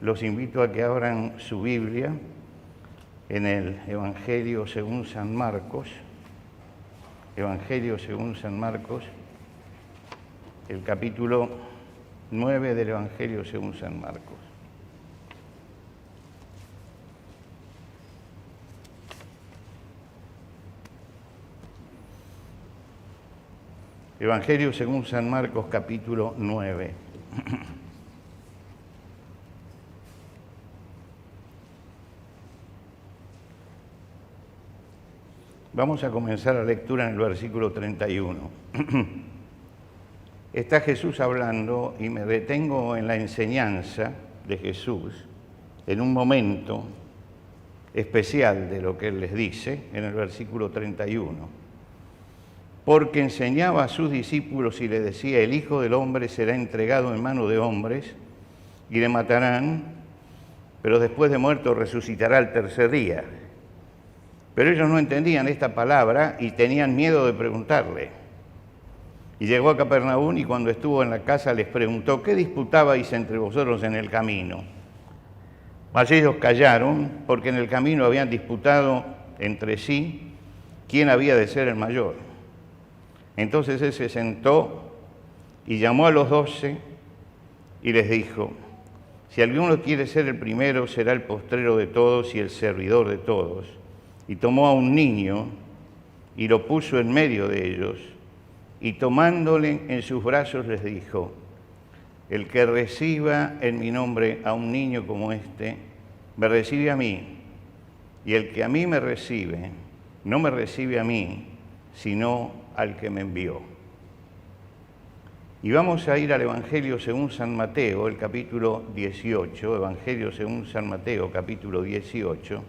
los invito a que abran su Biblia en el Evangelio según San Marcos. Evangelio según San Marcos, el capítulo 9 del Evangelio según San Marcos. Evangelio según San Marcos, capítulo 9. Vamos a comenzar la lectura en el versículo 31. Está Jesús hablando y me detengo en la enseñanza de Jesús en un momento especial de lo que Él les dice en el versículo 31. Porque enseñaba a sus discípulos y le decía: el Hijo del Hombre será entregado en mano de hombres y le matarán, pero después de muerto resucitará al tercer día. Pero ellos no entendían esta palabra y tenían miedo de preguntarle. Y llegó a Capernaum y cuando estuvo en la casa les preguntó: ¿qué disputabais entre vosotros en el camino? Mas ellos callaron, porque en el camino habían disputado entre sí quién había de ser el mayor. Entonces él se sentó y llamó a los 12 y les dijo: si alguno quiere ser el primero, será el postrero de todos y el servidor de todos. Y tomó a un niño y lo puso en medio de ellos, y tomándole en sus brazos les dijo: el que reciba en mi nombre a un niño como este, me recibe a mí, y el que a mí me recibe, no me recibe a mí, sino al que me envió. Y vamos a ir al Evangelio según San Mateo, el capítulo 18, Evangelio según San Mateo, capítulo 18,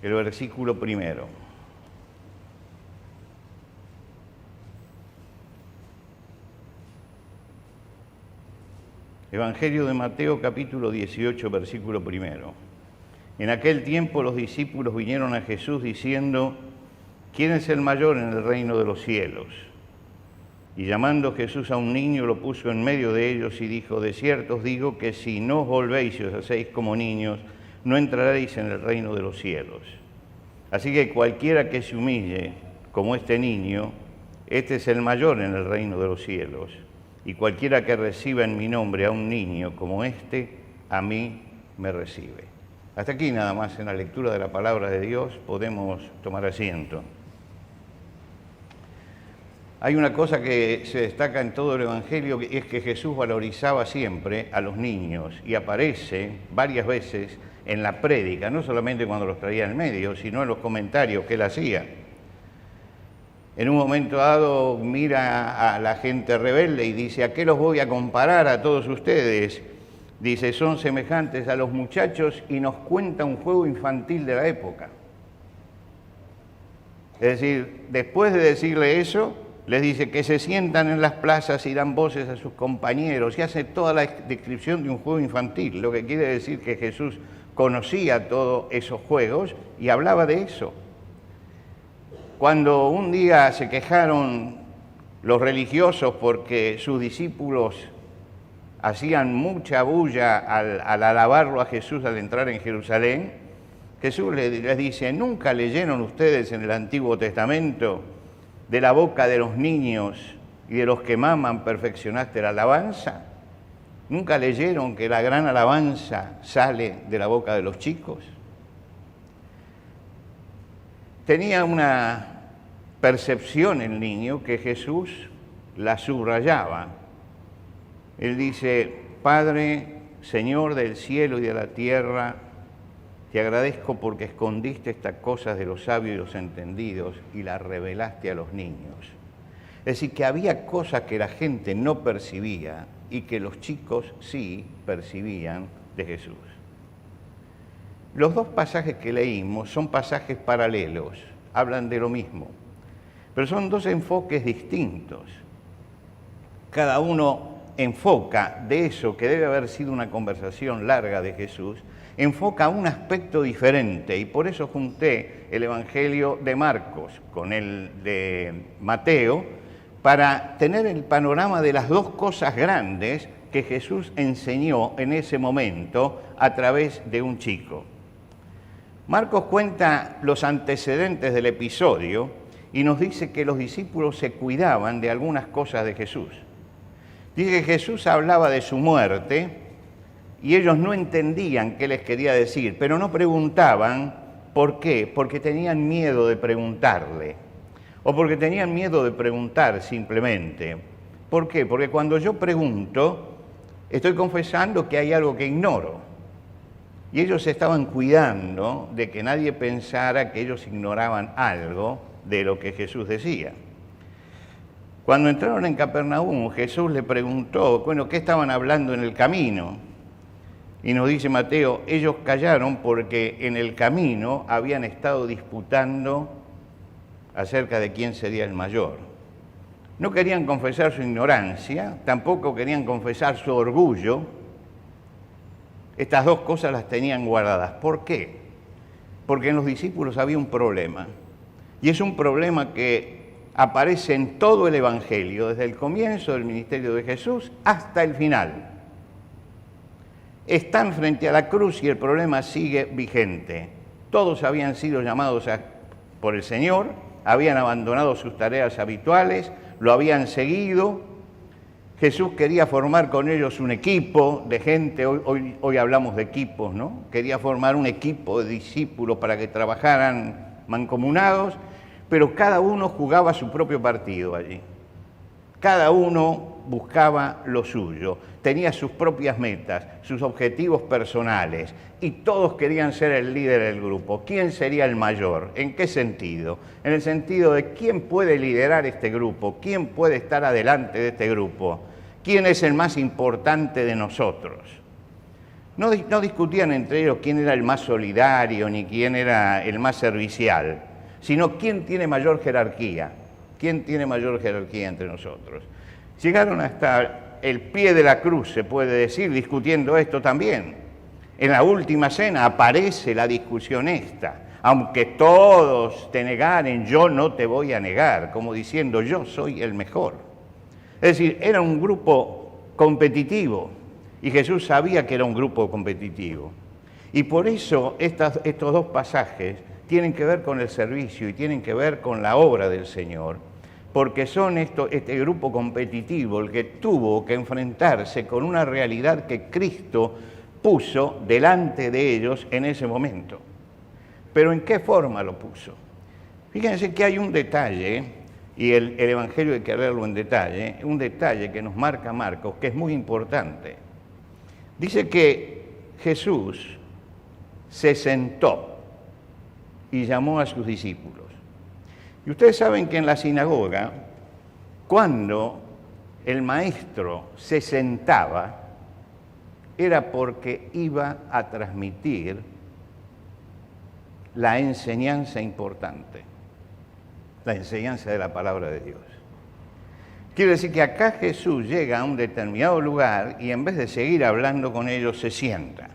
el versículo primero. Evangelio de Mateo, capítulo 18, versículo primero. En aquel tiempo los discípulos vinieron a Jesús diciendo: ¿quién es el mayor en el reino de los cielos? Y llamando Jesús a un niño, lo puso en medio de ellos y dijo: de cierto os digo que si no os volvéis y os hacéis como niños, no entraréis en el reino de los cielos. Así que cualquiera que se humille como este niño, este es el mayor en el reino de los cielos. Y cualquiera que reciba en mi nombre a un niño como este, a mí me recibe. Hasta aquí nada más en la lectura de la palabra de Dios. Podemos tomar asiento. Hay una cosa que se destaca en todo el Evangelio, y es que Jesús valorizaba siempre a los niños y aparece varias veces en la prédica, no solamente cuando los traía en medio, sino en los comentarios que él hacía. En un momento dado mira a la gente rebelde y dice: ¿a qué los voy a comparar a todos ustedes? Dice: son semejantes a los muchachos, y nos cuenta un juego infantil de la época. Es decir, después de decirle eso, les dice que se sientan en las plazas y dan voces a sus compañeros, y hace toda la descripción de un juego infantil, lo que quiere decir que Jesús conocía todos esos juegos y hablaba de eso. Cuando un día se quejaron los religiosos porque sus discípulos hacían mucha bulla al alabarlo a Jesús al entrar en Jerusalén, Jesús les dice: ¿nunca leyeron ustedes en el Antiguo Testamento: de la boca de los niños y de los que maman perfeccionaste la alabanza? ¿Nunca leyeron que la gran alabanza sale de la boca de los chicos? Tenía una percepción el niño que Jesús la subrayaba. Él dice: Padre, Señor del cielo y de la tierra, te agradezco porque escondiste estas cosas de los sabios y los entendidos y las revelaste a los niños. Es decir, que había cosas que la gente no percibía y que los chicos sí percibían de Jesús. Los dos pasajes que leímos son pasajes paralelos, hablan de lo mismo, pero son dos enfoques distintos. Cada uno enfoca de eso que debe haber sido una conversación larga de Jesús, enfoca un aspecto diferente, y por eso junté el Evangelio de Marcos con el de Mateo, para tener el panorama de las dos cosas grandes que Jesús enseñó en ese momento a través de un chico. Marcos cuenta los antecedentes del episodio y nos dice que los discípulos se cuidaban de algunas cosas de Jesús. Dice que Jesús hablaba de su muerte y ellos no entendían qué les quería decir, pero no preguntaban por qué, porque tenían miedo de preguntarle, o porque tenían miedo de preguntar simplemente. ¿Por qué? Porque cuando yo pregunto, estoy confesando que hay algo que ignoro. Y ellos se estaban cuidando de que nadie pensara que ellos ignoraban algo de lo que Jesús decía. Cuando entraron en Capernaum, Jesús le preguntó, bueno, ¿qué estaban hablando en el camino? Y nos dice Mateo, ellos callaron porque en el camino habían estado disputando acerca de quién sería el mayor. No querían confesar su ignorancia, tampoco querían confesar su orgullo. Estas dos cosas las tenían guardadas. ¿Por qué? Porque en los discípulos había un problema. Y es un problema que aparece en todo el Evangelio, desde el comienzo del ministerio de Jesús hasta el final. Están frente a la cruz y el problema sigue vigente. Todos habían sido llamados por el Señor, habían abandonado sus tareas habituales, lo habían seguido. Jesús quería formar con ellos un equipo de gente, hoy hablamos de equipos, ¿no? Quería formar un equipo de discípulos para que trabajaran mancomunados, pero cada uno jugaba su propio partido allí. Cada uno buscaba lo suyo, tenía sus propias metas, sus objetivos personales, y todos querían ser el líder del grupo. ¿Quién sería el mayor? ¿En qué sentido? En el sentido de quién puede liderar este grupo, quién puede estar adelante de este grupo, quién es el más importante de nosotros. No discutían entre ellos quién era el más solidario ni quién era el más servicial, sino quién tiene mayor jerarquía. ¿Quién tiene mayor jerarquía entre nosotros? Llegaron hasta el pie de la cruz, se puede decir, discutiendo esto también. En la última cena aparece la discusión esta. Aunque todos te negaren, yo no te voy a negar, como diciendo, yo soy el mejor. Es decir, era un grupo competitivo, y Jesús sabía que era un grupo competitivo. Y por eso estos dos pasajes tienen que ver con el servicio y tienen que ver con la obra del Señor, porque son este grupo competitivo el que tuvo que enfrentarse con una realidad que Cristo puso delante de ellos en ese momento. ¿Pero en qué forma lo puso? Fíjense que hay un detalle, y el Evangelio hay que leerlo en detalle, un detalle que nos marca Marcos, que es muy importante. Dice que Jesús se sentó y llamó a sus discípulos. Y ustedes saben que en la sinagoga, cuando el maestro se sentaba, era porque iba a transmitir la enseñanza importante, la enseñanza de la palabra de Dios. Quiere decir que acá Jesús llega a un determinado lugar y en vez de seguir hablando con ellos, se sienta.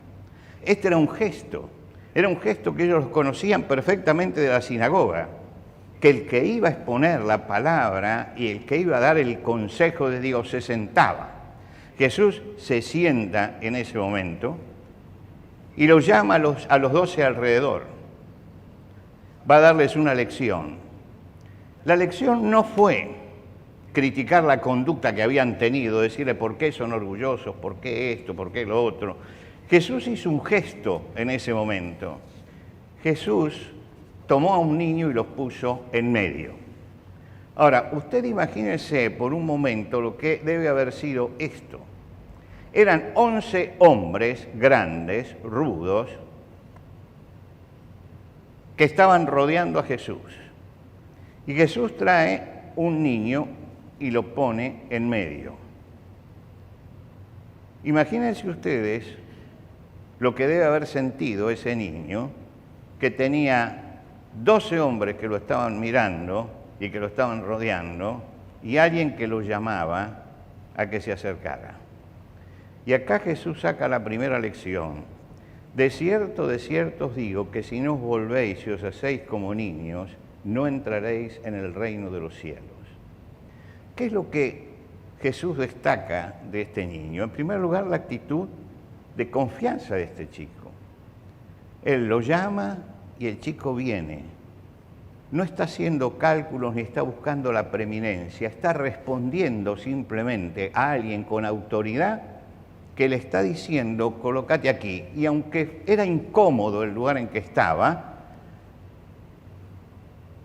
Este era un gesto que ellos conocían perfectamente de la sinagoga, que el que iba a exponer la palabra y el que iba a dar el consejo de Dios se sentaba. Jesús se sienta en ese momento y los llama a los 12 alrededor. Va a darles una lección. La lección no fue criticar la conducta que habían tenido, decirle por qué son orgullosos, por qué esto, por qué lo otro. Jesús hizo un gesto en ese momento. Jesús tomó a un niño y los puso en medio. Ahora, usted imagínese por un momento lo que debe haber sido esto. Eran 11 hombres grandes, rudos, que estaban rodeando a Jesús. Y Jesús trae un niño y lo pone en medio. Imagínense ustedes lo que debe haber sentido ese niño, que tenía 12 hombres que lo estaban mirando y que lo estaban rodeando, y alguien que lo llamaba a que se acercara. Y acá Jesús saca la primera lección. De cierto os digo que si no os volvéis y os hacéis como niños, no entraréis en el reino de los cielos. ¿Qué es lo que Jesús destaca de este niño? En primer lugar, la actitud de confianza de este chico. Él lo llama y el chico viene. No está haciendo cálculos ni está buscando la preeminencia, está respondiendo simplemente a alguien con autoridad que le está diciendo, colócate aquí. Y aunque era incómodo el lugar en que estaba,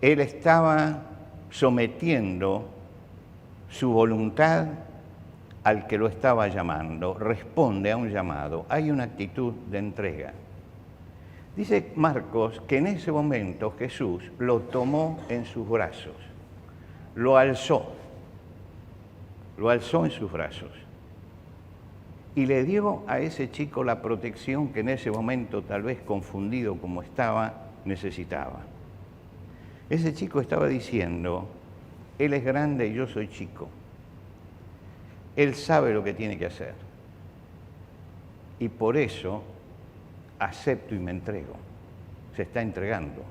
él estaba sometiendo su voluntad al que lo estaba llamando. Responde a un llamado. Hay una actitud de entrega. Dice Marcos que en ese momento Jesús lo tomó en sus brazos, lo alzó en sus brazos y le dio a ese chico la protección que en ese momento, tal vez confundido como estaba, necesitaba. Ese chico estaba diciendo, él es grande y yo soy chico. Él sabe lo que tiene que hacer. Y por eso acepto y me entrego. Se está entregando.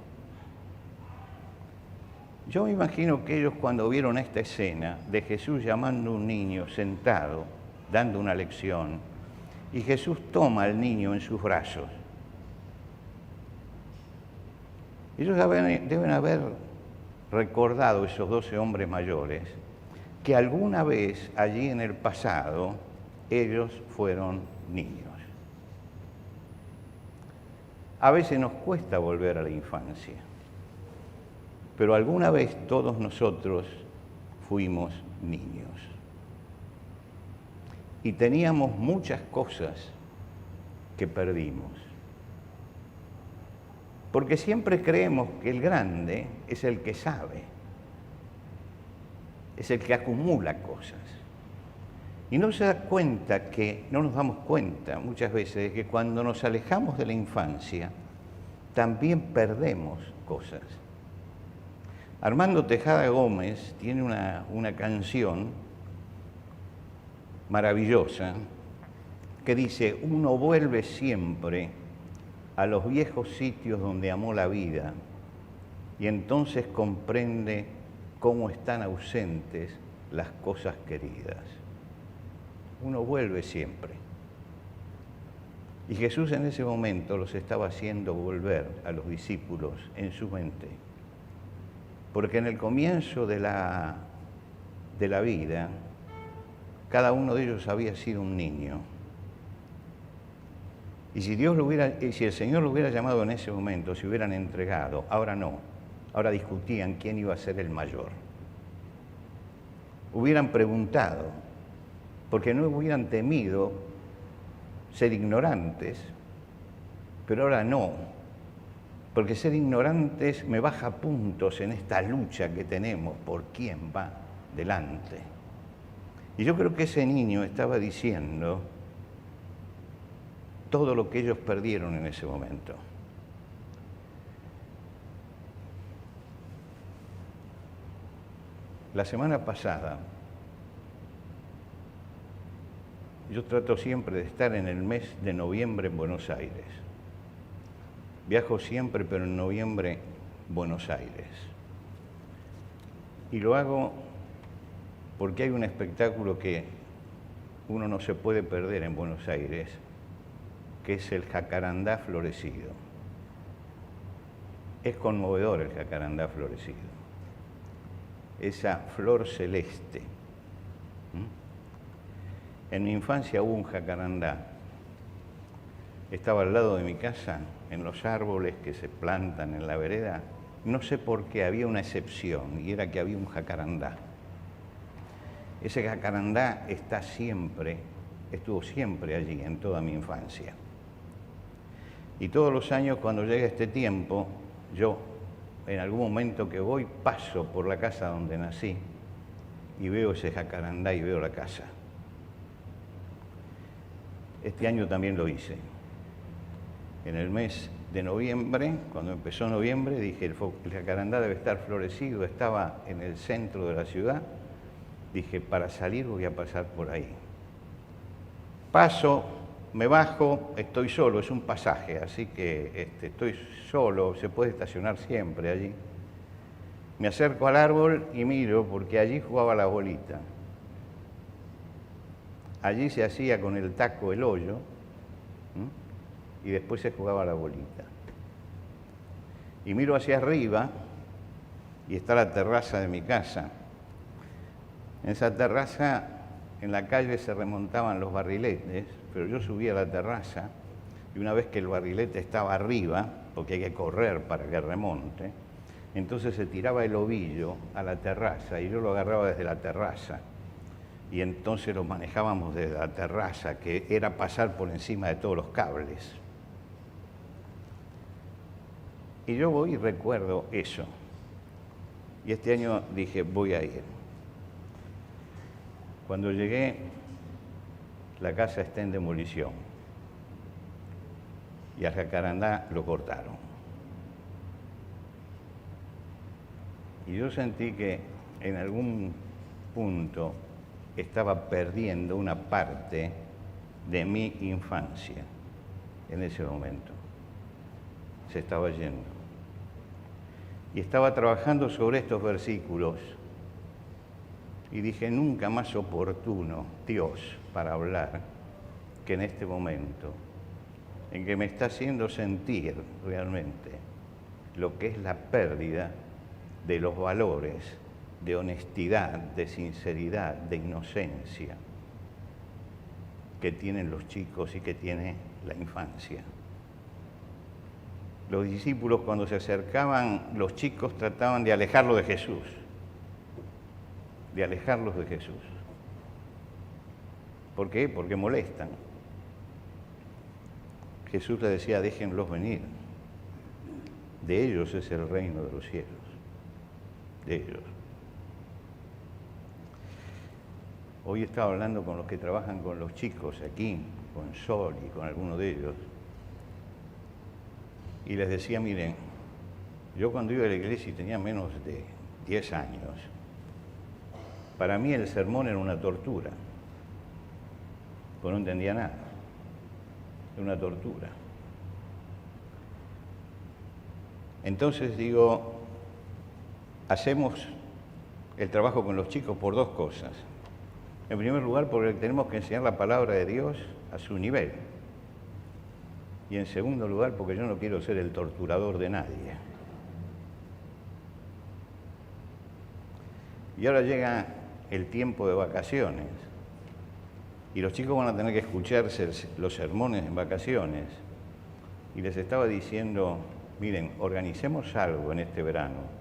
Yo me imagino que ellos cuando vieron esta escena de Jesús llamando a un niño sentado, dando una lección, y Jesús toma al niño en sus brazos, ellos deben haber recordado, esos 12 hombres mayores, que alguna vez allí en el pasado ellos fueron niños. A veces nos cuesta volver a la infancia, pero alguna vez todos nosotros fuimos niños. Y teníamos muchas cosas que perdimos. Porque siempre creemos que el grande es el que sabe, es el que acumula cosas. Y no se da cuenta que, no nos damos cuenta muchas veces de que cuando nos alejamos de la infancia, también perdemos cosas. Armando Tejada Gómez tiene una canción maravillosa que dice, uno vuelve siempre a los viejos sitios donde amó la vida y entonces comprende cómo están ausentes las cosas queridas. Uno vuelve siempre. Y Jesús en ese momento los estaba haciendo volver a los discípulos en su mente. Porque en el comienzo de la vida, cada uno de ellos había sido un niño. Y si el Señor lo hubiera llamado en ese momento, se hubieran entregado. Ahora no. Ahora discutían quién iba a ser el mayor. Hubieran preguntado, porque no hubieran temido ser ignorantes, pero ahora no. Porque ser ignorantes me baja puntos en esta lucha que tenemos por quién va delante. Y yo creo que ese niño estaba diciendo todo lo que ellos perdieron en ese momento. La semana pasada, yo trato siempre de estar en el mes de noviembre en Buenos Aires. Viajo siempre, pero en noviembre, Buenos Aires. Y lo hago porque hay un espectáculo que uno no se puede perder en Buenos Aires, que es el jacarandá florecido. Es conmovedor el jacarandá florecido. Esa flor celeste. En mi infancia hubo un jacarandá. Estaba al lado de mi casa, en los árboles que se plantan en la vereda. No sé por qué, había una excepción, y era que había un jacarandá. Ese jacarandá estuvo siempre allí, en toda mi infancia. Y todos los años, cuando llega este tiempo, yo, en algún momento que voy, paso por la casa donde nací y veo ese jacarandá y veo la casa. Este año también lo hice. En el mes de noviembre, cuando empezó noviembre, dije, el jacarandá debe estar florecido, estaba en el centro de la ciudad. Dije, para salir voy a pasar por ahí. Paso, me bajo, estoy solo, es un pasaje, así que estoy solo, se puede estacionar siempre allí. Me acerco al árbol y miro porque allí jugaba la bolita. Allí se hacía con el taco el hoyo, ¿m? Y después se jugaba la bolita. Y miro hacia arriba y está la terraza de mi casa. En esa terraza, en la calle se remontaban los barriletes, pero yo subía a la terraza y una vez que el barrilete estaba arriba, porque hay que correr para que remonte, entonces se tiraba el ovillo a la terraza y yo lo agarraba desde la terraza. Y entonces lo manejábamos desde la terraza, que era pasar por encima de todos los cables. Y yo voy y recuerdo eso. Y este año dije, voy a ir. Cuando llegué, la casa está en demolición. Y al jacarandá lo cortaron. Y yo sentí que en algún punto estaba perdiendo una parte de mi infancia en ese momento. Se estaba yendo. Y estaba trabajando sobre estos versículos y dije, nunca más oportuno, Dios, para hablar que en este momento, en que me está haciendo sentir realmente lo que es la pérdida de los valores de honestidad, de sinceridad, de inocencia que tienen los chicos y que tiene la infancia. Los discípulos, cuando se acercaban, los chicos trataban de alejarlo de Jesús, de alejarlos de Jesús. ¿Por qué? Porque molestan. Jesús les decía, déjenlos venir. De ellos es el reino de los cielos. De ellos. Hoy estaba hablando con los que trabajan con los chicos aquí, con Sol y con algunos de ellos, y les decía, miren, yo cuando iba a la iglesia y tenía menos de 10 años, para mí el sermón era una tortura, porque no entendía nada, era una tortura. Entonces digo, hacemos el trabajo con los chicos por dos cosas. En primer lugar, porque tenemos que enseñar la palabra de Dios a su nivel. Y en segundo lugar, porque yo no quiero ser el torturador de nadie. Y ahora llega el tiempo de vacaciones. Y los chicos van a tener que escucharse los sermones en vacaciones. Y les estaba diciendo, miren, organicemos algo en este verano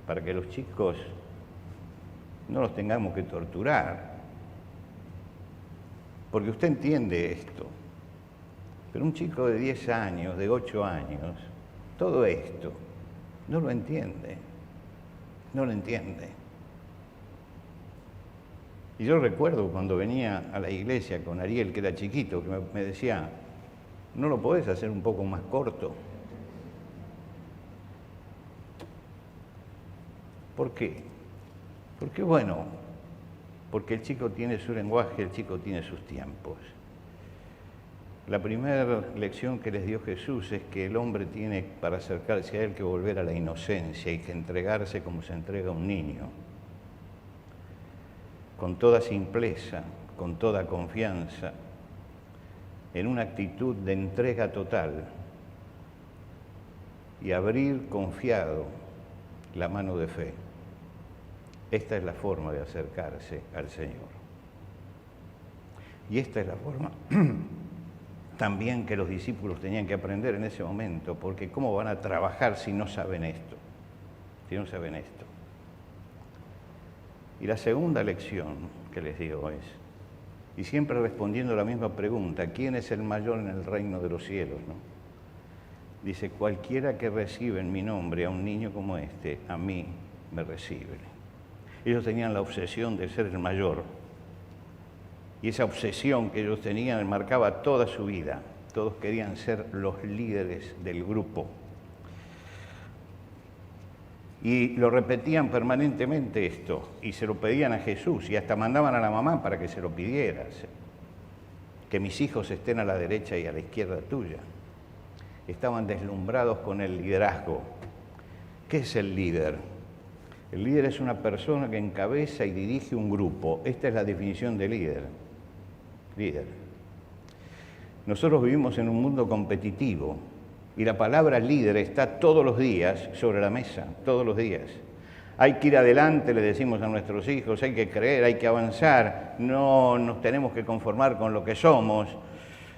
para que los chicos no los tengamos que torturar. Porque usted entiende esto, pero un chico de 10 años, de 8 años, todo esto no lo entiende, no lo entiende. Y yo recuerdo cuando venía a la iglesia con Ariel, que era chiquito, que me decía, ¿no lo podés hacer un poco más corto? ¿Por qué? Porque bueno, porque el chico tiene su lenguaje, el chico tiene sus tiempos. La primera lección que les dio Jesús es que el hombre tiene, para acercarse a él, que volver a la inocencia y que entregarse como se entrega un niño, con toda simpleza, con toda confianza, en una actitud de entrega total y abrir confiado la mano de fe. Esta es la forma de acercarse al Señor. Y esta es la forma también que los discípulos tenían que aprender en ese momento, porque ¿cómo van a trabajar si no saben esto? Si no saben esto. Y la segunda lección que les digo es, y siempre respondiendo la misma pregunta, ¿quién es el mayor en el reino de los cielos? ¿No? Dice, cualquiera que recibe en mi nombre a un niño como este, a mí me recibe. Ellos tenían la obsesión de ser el mayor. Y esa obsesión que ellos tenían marcaba toda su vida. Todos querían ser los líderes del grupo. Y lo repetían permanentemente esto. Y se lo pedían a Jesús. Y hasta mandaban a la mamá para que se lo pidiera. Que mis hijos estén a la derecha y a la izquierda tuya. Estaban deslumbrados con el liderazgo. ¿Qué es el líder? El líder es una persona que encabeza y dirige un grupo. Esta es la definición de líder. Líder. Nosotros vivimos en un mundo competitivo y la palabra líder está todos los días sobre la mesa, todos los días. Hay que ir adelante, le decimos a nuestros hijos, hay que creer, hay que avanzar, no nos tenemos que conformar con lo que somos.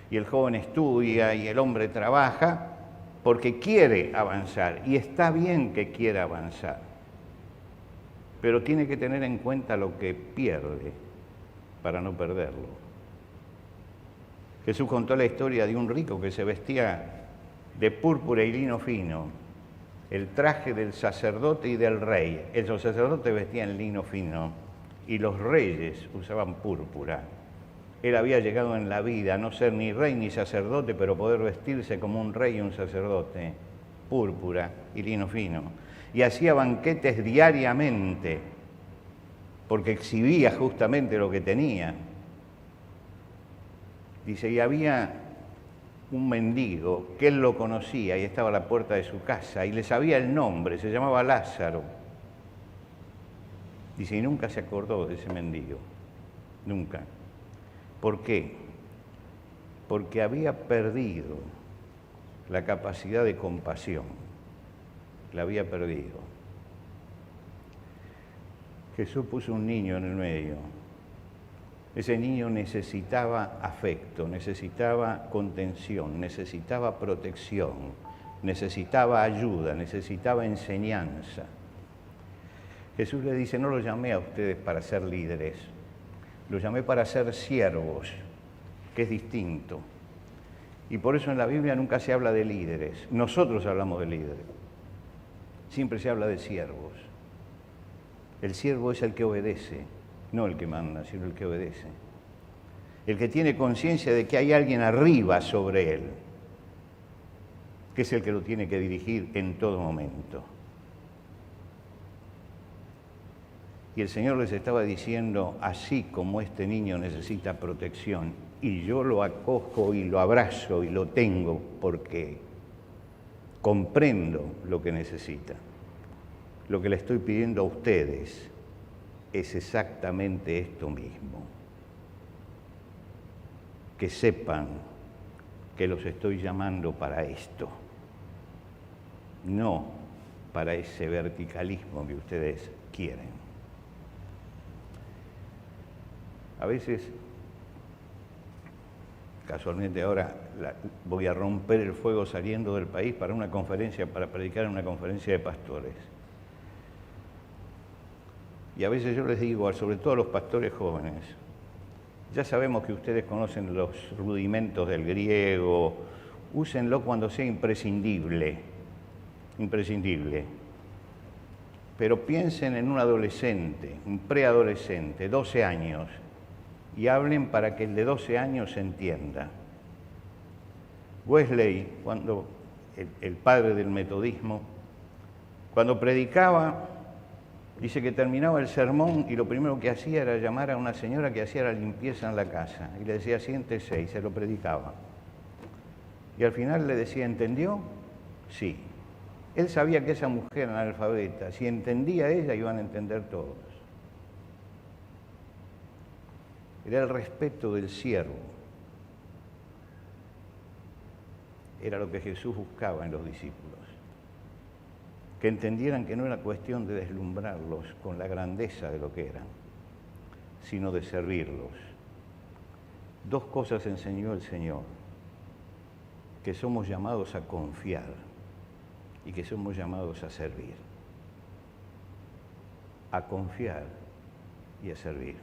Y el joven estudia y el hombre trabaja porque quiere avanzar y está bien que quiera avanzar. Pero tiene que tener en cuenta lo que pierde para no perderlo. Jesús contó la historia de un rico que se vestía de púrpura y lino fino, el traje del sacerdote y del rey. Los sacerdotes vestían lino fino y los reyes usaban púrpura. Él había llegado en la vida a no ser ni rey ni sacerdote, pero poder vestirse como un rey y un sacerdote, púrpura y lino fino. Y hacía banquetes diariamente, porque exhibía justamente lo que tenía. Dice, y había un mendigo que él lo conocía y estaba a la puerta de su casa y le sabía el nombre, se llamaba Lázaro. Dice, y nunca se acordó de ese mendigo, nunca. ¿Por qué? Porque había perdido la capacidad de compasión, la había perdido. Jesús puso un niño en el medio. Ese niño necesitaba afecto, necesitaba contención, necesitaba protección, necesitaba ayuda, necesitaba enseñanza. Jesús le dice, no los llamé a ustedes para ser líderes, los llamé para ser siervos, que es distinto. Y por eso en la Biblia nunca se habla de líderes. Nosotros hablamos de líderes. Siempre se habla de siervos. El siervo es el que obedece, no el que manda, sino el que obedece. El que tiene conciencia de que hay alguien arriba sobre él, que es el que lo tiene que dirigir en todo momento. Y el Señor les estaba diciendo, así como este niño necesita protección, y yo lo acojo y lo abrazo y lo tengo porque comprendo lo que necesita. Lo que le estoy pidiendo a ustedes es exactamente esto mismo. Que sepan que los estoy llamando para esto, no para ese verticalismo que ustedes quieren. A veces, casualmente ahora voy a romper el fuego saliendo del país para una conferencia, para predicar en una conferencia de pastores. Y a veces yo les digo, sobre todo a los pastores jóvenes, ya sabemos que ustedes conocen los rudimentos del griego, úsenlo cuando sea imprescindible, imprescindible. Pero piensen en un adolescente, un preadolescente, 12 años, y hablen para que el de 12 años entienda. Wesley, el padre del metodismo, cuando predicaba, dice que terminaba el sermón y lo primero que hacía era llamar a una señora que hacía la limpieza en la casa y le decía, siéntese, y se lo predicaba. Y al final le decía, ¿entendió? Sí. Él sabía que esa mujer era analfabeta, si entendía ella iban a entender todos. Era el respeto del siervo. Era lo que Jesús buscaba en los discípulos. Que entendieran que no era cuestión de deslumbrarlos con la grandeza de lo que eran, sino de servirlos. Dos cosas enseñó el Señor, que somos llamados a confiar y que somos llamados a servir. A confiar y a servir.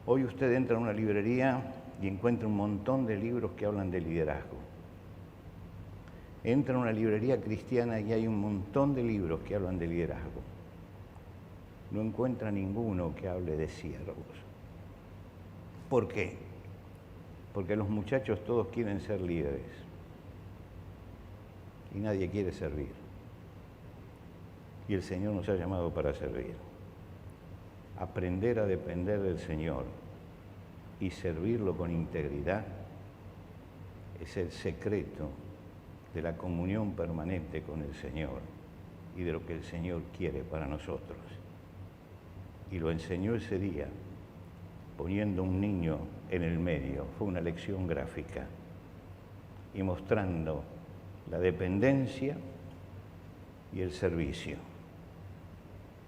Hoy usted entra a una librería y encuentra un montón de libros que hablan de liderazgo. Entra a una librería cristiana y hay un montón de libros que hablan de liderazgo. No encuentra ninguno que hable de siervos. ¿Por qué? Porque los muchachos todos quieren ser líderes y nadie quiere servir. Y el Señor nos ha llamado para servir. Aprender a depender del Señor y servirlo con integridad es el secreto de la comunión permanente con el Señor y de lo que el Señor quiere para nosotros. Y lo enseñó ese día, poniendo un niño en el medio. Fue una lección gráfica y mostrando la dependencia y el servicio.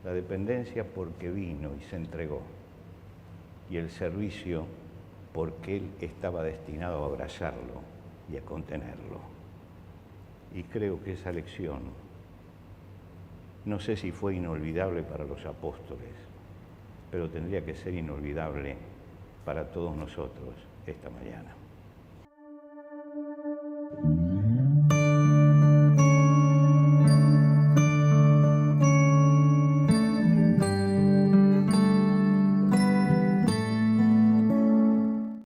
La dependencia porque vino y se entregó, y el servicio porque Él estaba destinado a abrazarlo y a contenerlo. Y creo que esa lección, no sé si fue inolvidable para los apóstoles, pero tendría que ser inolvidable para todos nosotros esta mañana.